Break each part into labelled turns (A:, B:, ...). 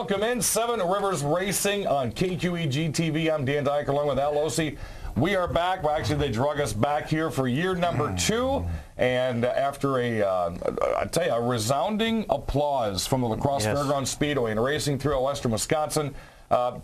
A: Welcome in, Seven Rivers Racing on KQEG TV. I'm Dan Dyke along with Al Losey. We are back. Well, actually, they drug us back here for year number 2. And after a resounding applause from the La Crosse Fairgrounds Speedway and racing throughout western Wisconsin,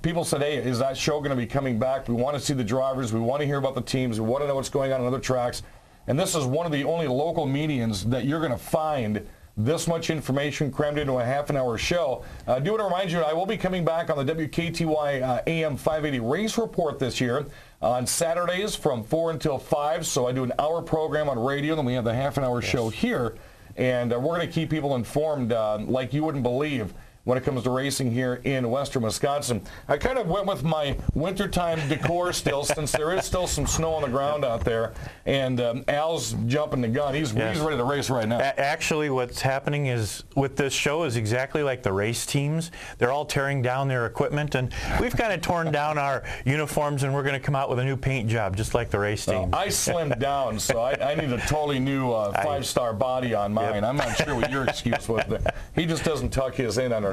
A: people said, hey, is that show going to be coming back? We want to see the drivers. We want to hear about the teams. We want to know what's going on other tracks. And this is one of the only local mediums that you're going to find this much information crammed into a half-an-hour show. I do want to remind you, I will be coming back on the WKTY AM 580 Race Report this year on Saturdays from 4 until 5. So I do an hour program on radio, then we have the half-an-hour show here. And we're going to keep people informed like you wouldn't believe when it comes to racing here in western Wisconsin. I kind of went with my wintertime decor still, since there is still some snow on the ground out there. And Al's jumping the gun. He's ready to race right now.
B: Actually, what's happening is with this show is exactly like the race teams. They're all tearing down their equipment, and we've kind of torn down our uniforms, and we're going to come out with a new paint job, just like the race team.
A: I slimmed down, so I need a totally new 5-star body on mine. Yep. I'm not sure what your excuse was there. He just doesn't tuck his in underneath.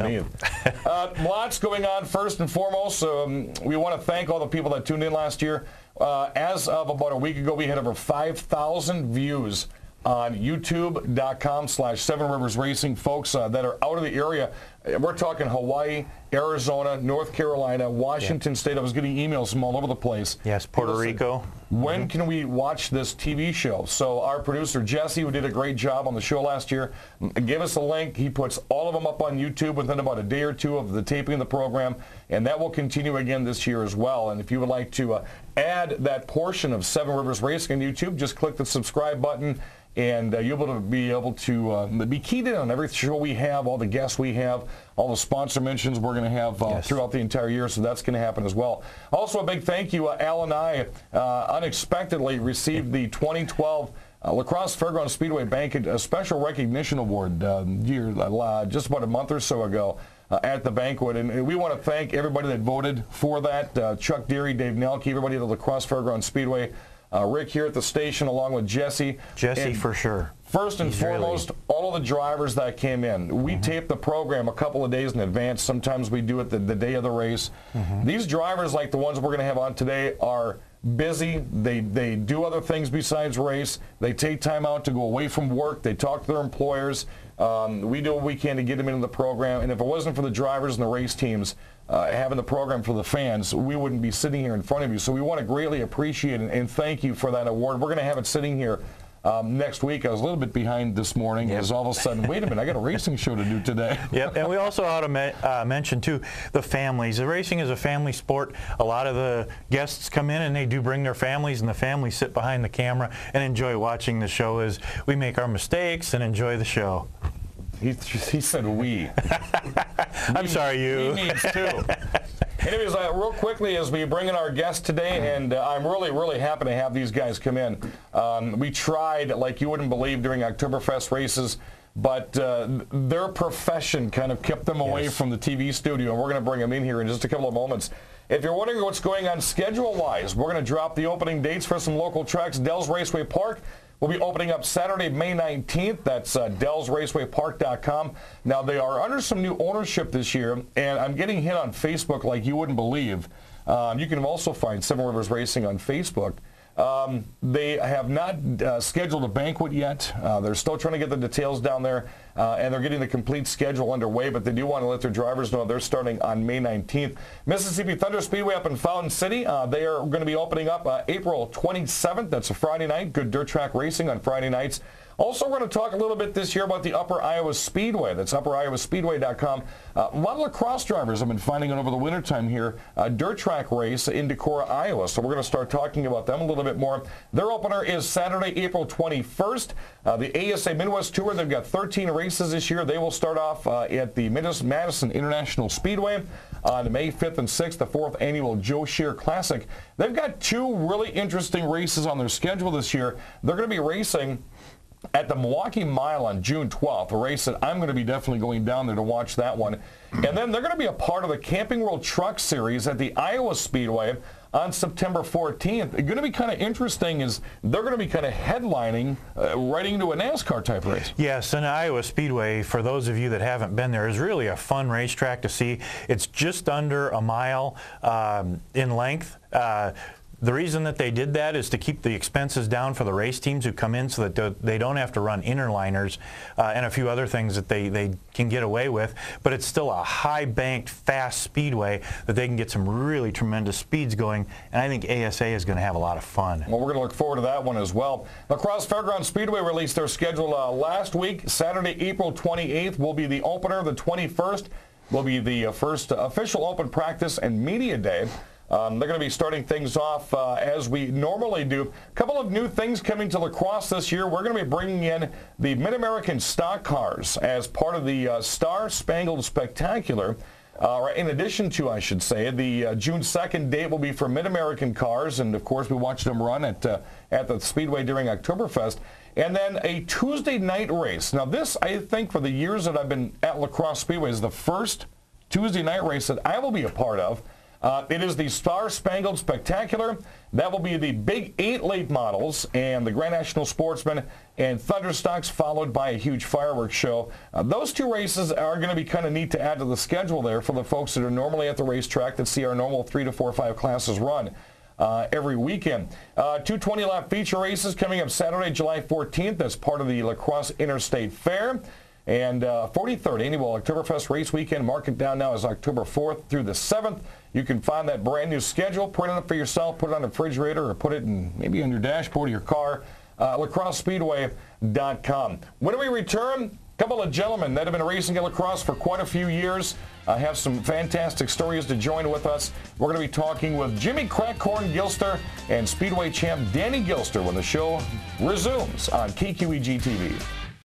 A: Lots going on. First and foremost, we want to thank all the people that tuned in last year. As of about a week ago, we had over 5,000 views on youtube.com/Seven Rivers Racing. Folks that are out of the area, we're talking Hawaii, Arizona, North Carolina, Washington State. I was getting emails from all over the place.
B: Yes, Puerto Rico.
A: When can we watch this TV show? So our producer, Jesse, who did a great job on the show last year, gave us a link. He puts all of them up on YouTube within about a day or two of the taping of the program, and that will continue again this year as well. And if you would like to add that portion of Seven Rivers Racing on YouTube, just click the subscribe button, and you'll be able to be keyed in on every show we have, all the guests we have, all the sponsor mentions we're going to have throughout the entire year, so that's going to happen as well. Also, a big thank you. Al and I unexpectedly received the 2012 La Crosse Fairgrounds Speedway Banquet Special Recognition Award just about a month or so ago at the banquet. And we want to thank everybody that voted for that. Chuck Deary, Dave Nelke, everybody at the La Crosse Fairgrounds Speedway. Rick here at the station, along with Jesse.
B: Jesse, for sure.
A: First and foremost, all of the drivers that came in. We tape the program a couple of days in advance. Sometimes we do it the day of the race. These drivers, like the ones we're going to have on today, are busy. They do other things besides race. They take time out to go away from work. They talk to their employers. We do what we can to get them into the program. And if it wasn't for the drivers and the race teams having the program for the fans, we wouldn't be sitting here in front of you. So we want to greatly appreciate it and thank you for that award. We're going to have it sitting here next week. I was a little bit behind this morning because all of a sudden, wait a minute, I got a racing show to do today.
B: Yep, and we also ought to mention, too, the families. The racing is a family sport. A lot of the guests come in and they do bring their families, and the families sit behind the camera and enjoy watching the show as we make our mistakes and enjoy the show.
A: He said we.
B: I'm sorry, you.
A: He needs to. Anyways, real quickly, as we bring in our guest today, and I'm really, really happy to have these guys come in. We tried, like you wouldn't believe, during Oktoberfest races, but their profession kind of kept them away from the TV studio, and we're going to bring them in here in just a couple of moments. If you're wondering what's going on schedule-wise, we're going to drop the opening dates for some local tracks. Dells Raceway Park will be opening up Saturday, May 19th. That's DellsRacewayPark.com. Now, they are under some new ownership this year, and I'm getting hit on Facebook like you wouldn't believe. You can also find Seven Rivers Racing on Facebook. They have not scheduled a banquet yet. They're still trying to get the details down there, and they're getting the complete schedule underway, but they do want to let their drivers know they're starting on May 19th. Mississippi Thunder Speedway up in Fountain City, they are going to be opening up April 27th. That's a Friday night. Good dirt track racing on Friday nights. Also, we're going to talk a little bit this year about the Upper Iowa Speedway. That's UpperIowaSpeedway.com. A lot of lacrosse drivers have been finding it over the wintertime here, a dirt track race in Decorah, Iowa. So we're going to start talking about them a little bit more. Their opener is Saturday, April 21st. The ASA Midwest Tour, they've got 13 races this year. They will start off at the Madison International Speedway on May 5th and 6th, the 4th annual Joe Shear Classic. They've got two really interesting races on their schedule this year. They're going to be racing at the Milwaukee Mile on June 12th, a race that I'm going to be definitely going down there to watch that one. And then they're going to be a part of the Camping World Truck Series at the Iowa Speedway on September 14th. It's going to be kind of interesting is they're going to be kind of headlining right into a NASCAR type race.
B: Yes, and Iowa Speedway, for those of you that haven't been there, is really a fun racetrack to see. It's just under a mile in length. The reason that they did that is to keep the expenses down for the race teams who come in so that they don't have to run interliners and a few other things that they can get away with. But it's still a high-banked, fast speedway that they can get some really tremendous speeds going, and I think ASA is going to have a lot of fun.
A: Well, we're going to look forward to that one as well. La Crosse Fairgrounds Speedway released their schedule last week. Saturday, April 28th will be the opener. The 21st will be the first official open practice and media day. They're going to be starting things off as we normally do. A couple of new things coming to La Crosse this year. We're going to be bringing in the Mid-American Stock Cars as part of the Star Spangled Spectacular. In addition to, I should say, the June 2nd date will be for Mid-American cars, and of course we watched them run at the Speedway during Oktoberfest. And then a Tuesday night race. Now this, I think, for the years that I've been at La Crosse Speedway, is the first Tuesday night race that I will be a part of. It is the Star Spangled Spectacular. That will be the Big 8 late models and the Grand National Sportsman and Thunderstocks, followed by a huge fireworks show. Those two races are going to be kind of neat to add to the schedule there for the folks that are normally at the racetrack that see our normal 3 to 4 or 5 classes run every weekend. 220-lap feature races coming up Saturday, July 14th. That's part of the La Crosse Interstate Fair. And 43rd Annual Oktoberfest Race Weekend. Mark it down now as October 4th through the 7th. You can find that brand new schedule, print it up for yourself, put it on the refrigerator, or put it in maybe on your dashboard of your car. LaCrosseSpeedway.com. When we return, a couple of gentlemen that have been racing at La Crosse for quite a few years have some fantastic stories to join with us. We're going to be talking with Jimmy Crackhorn Gilster and Speedway champ Danny Gilster when the show resumes on KQEG TV.